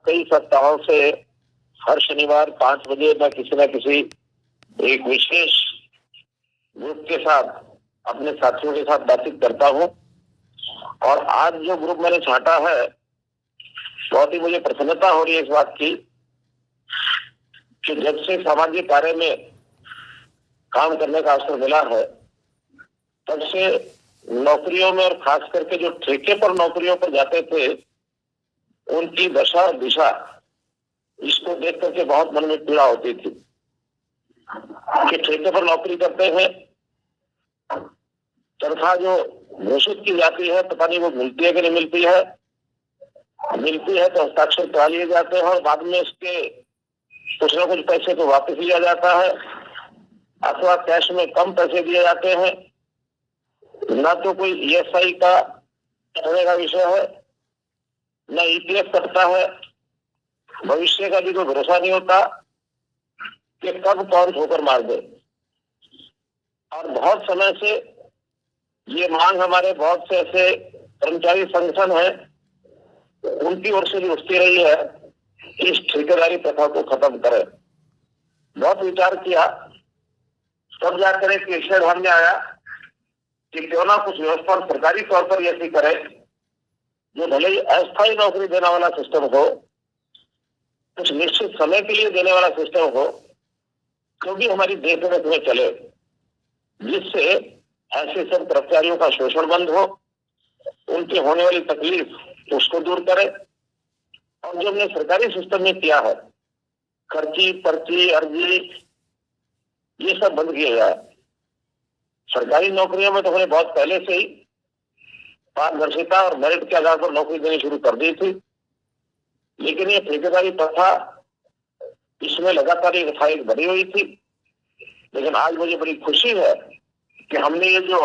कई सप्ताहों से हर शनिवार 5 बजे मैं किसी न किसी एक विशेष ग्रुप के साथ, अपने साथियों के साथ बातचीत करता हूं। और आज जो ग्रुप मैंने छांटा है, बहुत ही मुझे प्रसन्नता हो रही है इस बात की कि जब से सामाजिक कार्य में काम करने का अवसर मिला है, तब से नौकरियों में और खास करके जो ठेके पर नौकरियों पर जाते थे, उनकी दशा और दिशा, इसको देख करके बहुत मन में पीड़ा होती थी कि ठेके पर नौकरी करते हैं, तनख्वाह जो घोषित की जाती है पता नहीं वो मिलती है कि नहीं मिलती है, मिलती है तो हस्ताक्षर करा लिए जाते हैं और बाद में इसके कुछ न कुछ पैसे को वापस लिया जाता है, अथवा कैश में कम पैसे दिए जाते हैं। ना तो कोई ईएसआई का करने का विषय है, न ईपीएफ कटता है, भविष्य का भी कोई भरोसा नहीं होता कि कब कौन ठोकर मार दे। और बहुत समय से ये मांग हमारे बहुत से ऐसे कर्मचारी संगठन है, उनकी ओर से भी उठती रही है कि इस ठेकेदारी प्रथा को खत्म करें। बहुत विचार किया, तब जाकर एक विषय ध्यान में आया कि क्यों ना कुछ व्यवस्था सरकारी तौर पर ऐसी करे जो भले ही अस्थायी नौकरी देने वाला सिस्टम हो, कुछ निश्चित समय के लिए देने वाला सिस्टम हो, क्योंकि हमारी देखरेख में चले, जिससे ऐसे सब कर्मचारियों का शोषण बंद हो, उनकी होने वाली तकलीफ उसको दूर करे। और जो हमने सरकारी सिस्टम में किया है, खर्ची, पर्ची, अर्जी, ये सब बंद किया जाए। सरकारी नौकरियों में तो हमने बहुत पहले से ही पारदर्शिता और मेरिट के आधार पर नौकरी देनी शुरू कर दी थी, लेकिन ये ठेकेदारी प्रथा, इसमें लगातार एक फाइल बनी हुई थी। लेकिन आज मुझे बड़ी खुशी है कि हमने ये जो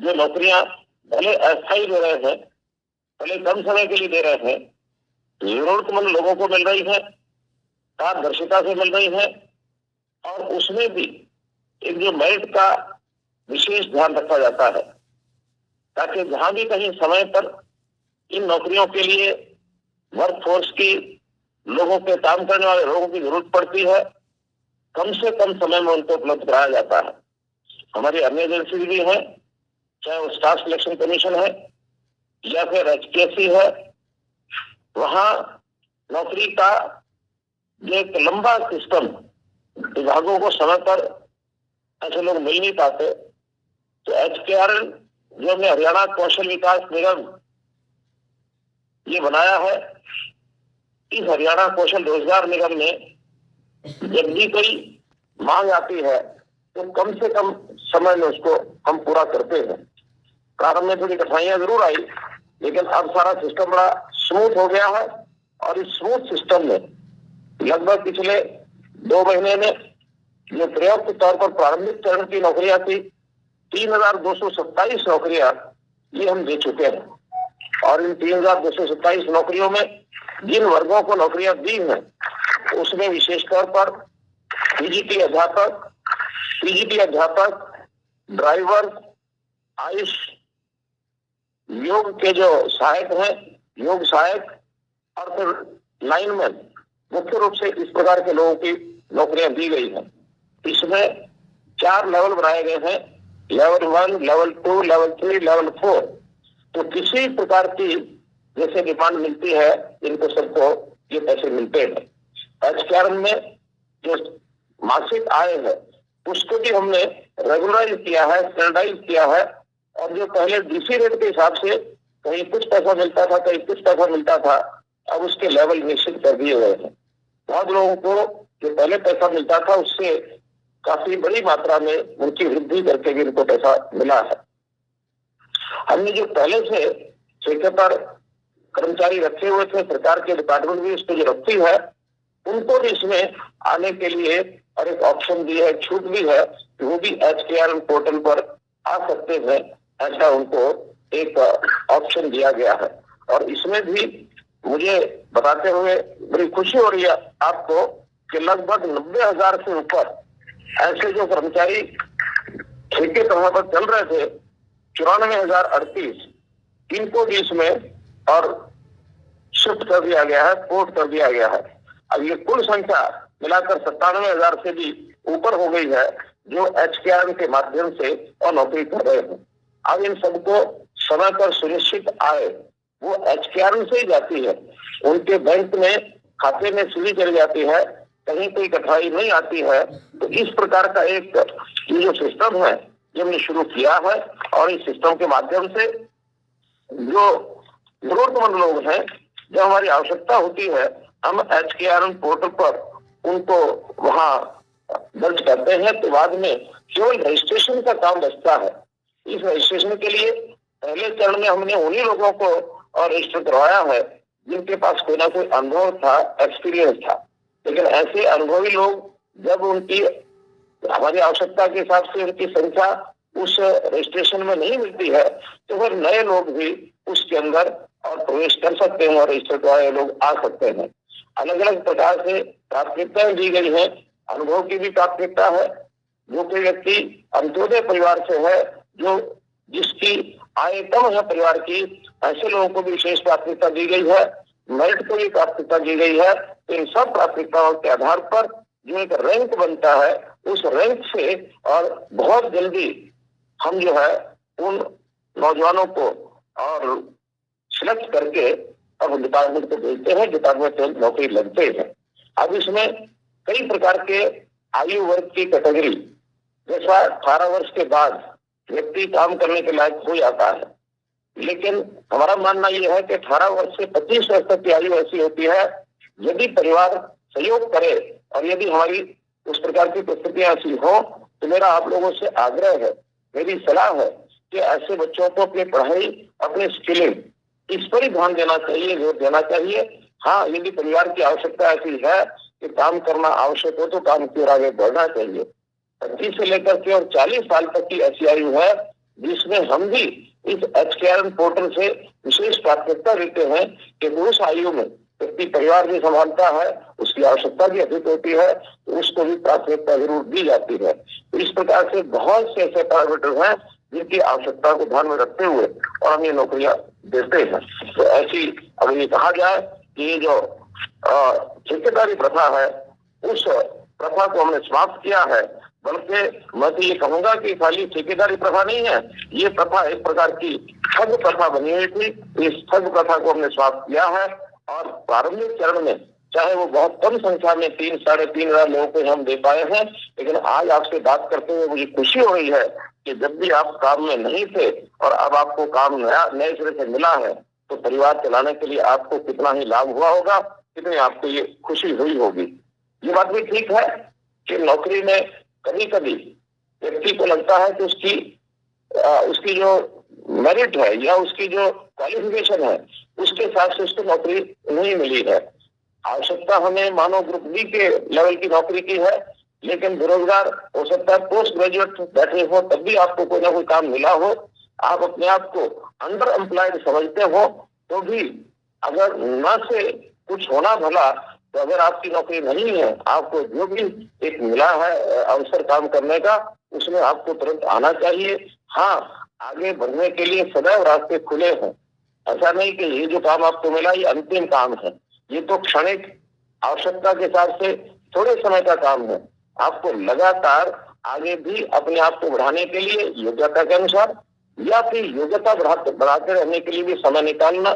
नौकरियां भले अस्थायी दे रहे हैं, भले कम समय के लिए दे रहे हैं, जरूरतमंद लोगों को मिल रही है, पारदर्शिता से मिल रही है, और उसमें भी एक जो मेरिट का विशेष ध्यान रखा जाता है, ताकि जहां भी कहीं समय पर इन नौकरियों के लिए वर्क फोर्स की, लोगों के काम करने वाले लोगों की जरूरत पड़ती है, कम से कम समय में उनको उपलब्ध कराया जाता है। हमारी अन्य एजेंसी भी है, चाहे वो स्टाफ सिलेक्शन कमीशन है या फिर एचपीएससी है, वहां नौकरी का जो एक लंबा सिस्टम, विभागों को समय पर ऐसे लोग मिल नहीं पाते, तो एचकेआरएन जो हमने हरियाणा कौशल विकास निगम ये बनाया है, इस हरियाणा कौशल रोजगार निगम में जब भी कोई मांग आती है तो कम से कम समय में उसको हम पूरा करते हैं। प्रारंभ में थोड़ी कठिनाइयां जरूर आई, लेकिन अब सारा सिस्टम बड़ा स्मूथ हो गया है। और इस स्मूथ सिस्टम में लगभग पिछले 2 महीने में जो प्रयोग के तौर पर प्रारंभिक चरण की नौकरियां थी, 3227 नौकरियां ये हम दे चुके हैं। और इन 3227 नौकरियों में जिन वर्गों को नौकरियां दी हैं, उसमें विशेष तौर पर पीजीटी अध्यापक, ड्राइवर, आयुष, योग के जो सहायक हैं, योग सहायक, और फिर लाइनमैन, मुख्य रूप से इस प्रकार के लोगों की नौकरियां दी गई हैं। इसमें 4 लेवल बनाए गए हैं, लेवल 1, लेवल 2, लेवल 3, लेवल 4। तो किसी प्रकार की जैसे डिमांड मिलती है, इनको सबको ये पैसे मिलते हैं। एचकेआरएन में जो मासिक आय है, उसको भी हमने रेगुलराइज किया है, स्टैंडर्डाइज किया है। और जो पहले डीसी रेट के हिसाब से कहीं कुछ पैसा मिलता था, कहीं कुछ पैसा मिलता था, अब उसके लेवल निश्चित कर दिए गए हैं। बहुत लोगों को जो पहले पैसा मिलता था, उससे काफी बड़ी मात्रा में उनकी वृद्धि करके भी उनको पैसा मिला है। हमने जो पहले से ठेके पर कर्मचारी रखे हुए थे, सरकार के डिपार्टमेंट भी उसको जो रखती है, उनको भी इसमें आने के लिए और एक ऑप्शन भी है, छूट भी है कि वो भी एचकेआरएन पोर्टल पर आ सकते हैं। ऐसा उनको एक ऑप्शन दिया गया है। और इसमें भी मुझे बताते हुए बड़ी खुशी हो रही है आपको कि लगभग 90,000 से ऊपर ऐसे जो कर्मचारी ठेके तौर पर चल रहे थे, 94,038, इनको भी इसमें और शिफ्ट कर दिया गया है, पोर्ट कर दिया गया है। अब ये कुल संख्या मिलाकर 97,000 से भी ऊपर हो गई है जो HKRN के माध्यम से और नौकरी कर रहे हैं। अब इन सबको समय पर सुनिश्चित आए वो HKRN से ही जाती है, उनके बैंक में खाते में सीधी चली जाती है, कहीं कोई कठिनाई नहीं आती है। तो इस प्रकार का एक ये जो सिस्टम है जो हमने शुरू किया है, और इस सिस्टम के माध्यम से जो जरूरतमंद लोग हैं, जब हमारी आवश्यकता होती है, हम HKRN पोर्टल पर उनको वहां दर्ज करते हैं। तो बाद में केवल रजिस्ट्रेशन का काम बचता है। इस रजिस्ट्रेशन के लिए पहले चरण में हमने उन्हीं लोगों को और रजिस्टर करवाया है जिनके पास कोई ना कोई अनुभव था, एक्सपीरियंस था। लेकिन ऐसे अनुभवी लोग जब उनकी हमारी आवश्यकता के हिसाब से उनकी संख्या उस रजिस्ट्रेशन में नहीं मिलती है, तो फिर नए लोग भी उसके अंदर और प्रवेश कर सकते हैं और रजिस्टर करवाए लोग आ सकते हैं। अलग अलग प्रकार से प्राथमिकताएं दी गई हैं। अनुभव की भी प्राथमिकता है। जो कोई व्यक्ति अंत्योदय परिवार से है, जो जिसकी आय कम है परिवार की, ऐसे लोगों को भी विशेष प्राथमिकता दी गई है। मेरिट को भी प्राथमिकता दी गई है। तो इन सब प्राथमिकताओं के आधार पर जो एक रैंक बनता है, उस रैंक से और बहुत जल्दी हम जो है उन नौजवानों को और सिलेक्ट करके अब डिपार्टमेंट को भेजते हैं, डिपार्टमेंट में नौकरी लगते हैं। अब इसमें कई प्रकार के आयु वर्ग की कैटेगरी, जैसा 18 वर्ष के बाद व्यक्ति काम करने के लायक हो जाता है। लेकिन हमारा मानना यह है कि 18 वर्ष से 25 वर्ष तक की आयु ऐसी होती है, यदि परिवार सहयोग करे और यदि हमारी उस प्रकार की परिस्थितियां ऐसी हो, तो मेरा आप लोगों से आग्रह है, मेरी सलाह है कि ऐसे बच्चों को अपनी पढ़ाई, अपनी स्किलिंग, इस पर ही ध्यान देना चाहिए, जोर देना चाहिए। हाँ, यदि परिवार की आवश्यकता ऐसी है कि काम करना आवश्यक हो तो काम की ओर आगे बढ़ना चाहिए। 25 से लेकर के और 40 साल तक की ऐसी आयु है जिसमें हम भी इस HKRN पोर्टल से विशेष प्राथमिकता देते हैं कि उस आयु में व्यक्ति परिवार भी संभालता है, उसकी आवश्यकता भी अधिक होती है, तो उसको भी प्राथमिकता जरूर दी जाती है। तो इस प्रकार से बहुत से ऐसे पैरामीटर हैं जिनकी आवश्यकता को ध्यान में रखते हुए और हम ये नौकरियां देते हैं। तो ऐसी अगर ये कहा जाए कि ये जो ठेकेदारी प्रथा है, उस प्रथा को हमने समाप्त किया है। बल्कि मैं तो ये कहूंगा कि खाली ठेकेदारी प्रथा नहीं है, ये प्रथा एक प्रकार की ठग प्रथा बनी हुई थी। इस ठग प्रथा को हमने समाप्त किया है और प्रारंभिक चरण में चाहे वो बहुत कम संख्या में 3-3.5 लोगों को हम दे पाए हैं, लेकिन आज आपसे बात करते हुए मुझे खुशी हो रही है कि जब भी आप काम में नहीं थे और अब आपको काम नए सिरे से मिला है, तो परिवार चलाने के लिए आपको कितना ही लाभ हुआ होगा, कितनी आपको ये खुशी हुई होगी। ये बात भी ठीक है कि नौकरी में कभी कभी व्यक्ति को लगता है कि उसकी जो मेरिट है या उसकी जो क्वालिफिकेशन है, उसके हिसाब से उसको नौकरी नहीं मिली है। आवश्यकता हमें मानो ग्रुप बी के लेवल की नौकरी की है, लेकिन बेरोजगार हो सकता है, पोस्ट ग्रेजुएट बैठे हो, तब भी आपको कोई ना कोई काम मिला हो, आप अपने आप को अंडर एम्प्लॉयड समझते हो, तो भी अगर न से कुछ होना भला, तो अगर आपकी नौकरी नहीं है, आपको जो भी एक मिला है अवसर काम करने का, उसमें आपको तुरंत आना चाहिए। हाँ, आगे बढ़ने के लिए सदैव रास्ते खुले हैं। ऐसा नहीं कि ये जो काम आपको मिला ये अंतिम काम है, ये तो क्षणिक आवश्यकता के हिसाब से थोड़े समय का काम है। आपको लगातार आगे भी अपने आप को बढ़ाने के लिए योग्यता के अनुसार या फिर योग्यता बढ़ाते रहने के लिए भी समय निकालना,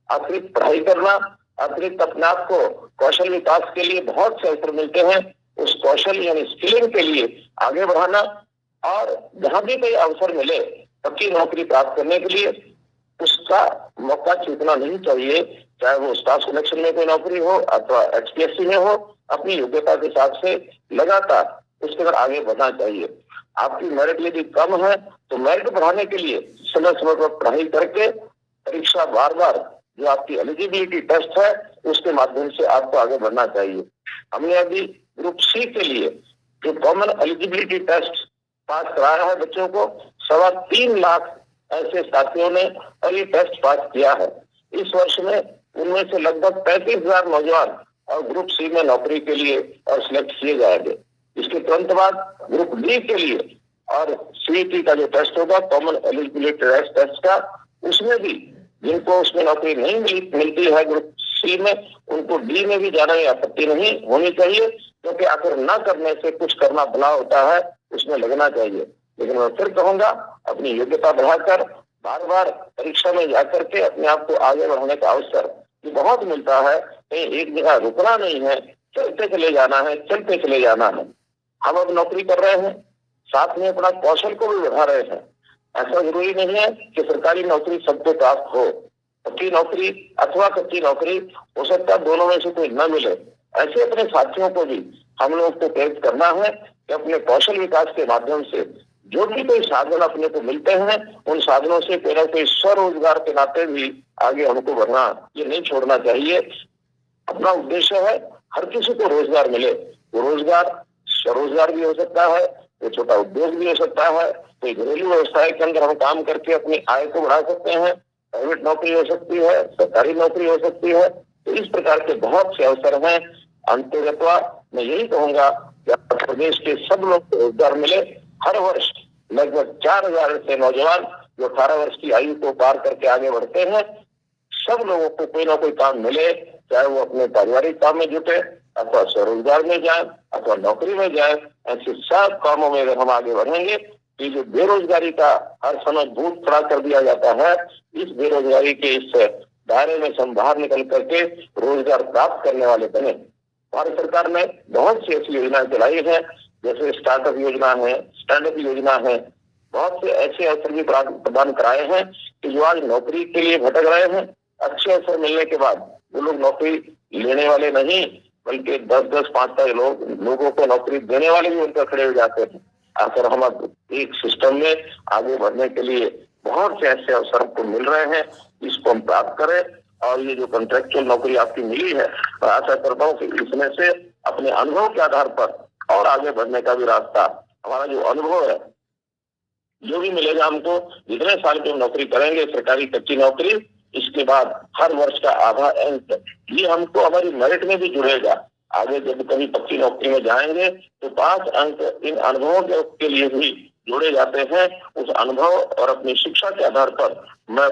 अतिरिक्त पढ़ाई करना, अतिरिक्त अपने आप को कौशल विकास के लिए बहुत से अवसर मिलते हैं, उस कौशल यानी स्किलिंग के लिए आगे बढ़ाना, और जहां भी कोई अवसर मिले पक्की नौकरी प्राप्त करने के लिए उसका मौका छूटना नहीं चाहिए। चाहे वो स्टाफ सिलेक्शन में कोई नौकरी हो अथवा HPSC में हो, अपनी योग्यता के हिसाब से लगातार उसके अंदर आगे बढ़ना चाहिए। आपकी मेरिट यदि कम है तो मेरिट बढ़ाने के लिए समय समय पर पढ़ाई करके परीक्षा बार बार जो आपकी एलिजिबिलिटी टेस्ट है उसके माध्यम से आपको आगे बढ़ना चाहिए। हमने अभी ग्रुप C के लिए जो कॉमन एलिजिबिलिटी टेस्ट पास कराया है बच्चों को, 3.25 लाख ऐसे साथियों ने और ये टेस्ट पास किया है। इस वर्ष में उनमें से लगभग 35,000 नौजवान और ग्रुप C में नौकरी के लिए और सिलेक्ट किए जाएंगे। इसके तुरंत बाद ग्रुप D के लिए और CET का जो टेस्ट होगा, कॉमन एलिजिबिलिटी टेस्ट का, उसमें भी जिनको उसमें नौकरी नहीं मिलती है ग्रुप C सी में, उनको डी में भी जाने में आपत्ति नहीं होनी चाहिए, क्योंकि आखिर न करने से कुछ करना भला होता है, उसमें लगना चाहिए। लेकिन मैं फिर कहूंगा, अपनी योग्यता बढ़ाकर बार बार परीक्षा में जाकर के अपने आप को आगे बढ़ाने का अवसर ये बहुत मिलता है। कहीं एक जगह रुकना नहीं है, चलते चले जाना है, चलते चले जाना है। हम अब नौकरी कर रहे हैं, साथ में अपना कौशल को भी बढ़ा रहे हैं। ऐसा जरूरी नहीं है कि सरकारी नौकरी सबको प्राप्त हो। पक्की नौकरी अथवा कच्ची नौकरी, हो सकता है दोनों में से कोई न मिले। ऐसे अपने साथियों को भी हम लोग को प्रेरित करना है कि अपने कौशल विकास के माध्यम से जो भी कोई साधन अपने को मिलते हैं, उन साधनों से कोई ना कोई स्वरोजगार के नाते भी आगे हमको बढ़ना ये नहीं छोड़ना चाहिए। अपना उद्देश्य है हर किसी को रोजगार मिले। वो रोजगार स्वरोजगार भी हो सकता है, वो छोटा उद्योग भी हो सकता है, कोई घरेलू व्यवसाय के अंदर हम काम करके अपनी आय को बढ़ा सकते हैं, प्राइवेट नौकरी हो सकती है, सरकारी नौकरी हो सकती है। तो इस प्रकार के बहुत से अवसर हैं। अंतर्गतवा मैं यही कहूंगा कि प्रदेश के सब लोग को रोजगार मिले। हर वर्ष लगभग 4000 ऐसे नौजवान जो 18 वर्ष की आयु को पार करके आगे बढ़ते हैं, सब लोगों को कोई ना कोई काम मिले, चाहे वो अपने पारिवारिक काम में जुटे अथवा स्वरोजगार में जाए अथवा नौकरी में जाए। ऐसे सब कामों में अगर हम आगे बढ़ेंगे, ये जो बेरोजगारी का हर समय भूत खड़ा कर दिया जाता है, इस बेरोजगारी के इस दायरे में से हम बाहर निकल करके रोजगार प्राप्त करने वाले बने। भारत सरकार ने बहुत सी ऐसी योजनाएं चलाई है, जैसे स्टार्टअप योजना है, स्टैंड अप योजना है। बहुत से ऐसे अवसर भी प्रदान कराए हैं कि जो आज नौकरी के लिए भटक रहे हैं, अच्छे अवसर मिलने के बाद वो लोग नौकरी लेने वाले नहीं, बल्कि 10-10, 5-5 लोगों को नौकरी देने वाले भी उनपर खड़े हो जाते हैं। आखिर हम अब एक सिस्टम में आगे बढ़ने के लिए बहुत से ऐसे अवसर को मिल रहे हैं, इसको हम प्राप्त करें। और ये जो कॉन्ट्रेक्चुअल नौकरी आपकी मिली है, मैं आशा करता हूँ कि इसमें से अपने अनुभव के आधार पर और आगे बढ़ने का भी रास्ता, हमारा जो अनुभव है, जो भी मिलेगा हमको, जितने साल की हम नौकरी करेंगे, सरकारी कच्ची नौकरी, इसके बाद हर वर्ष का आधा अंक ये हमको हमारी मेरिट में भी जुड़ेगा। आगे जब कभी पक्की नौकरी में जाएंगे तो 5 अंक इन अनुभवों के लिए भी जोड़े जाते हैं। उस अनुभव और अपनी शिक्षा के आधार पर मैं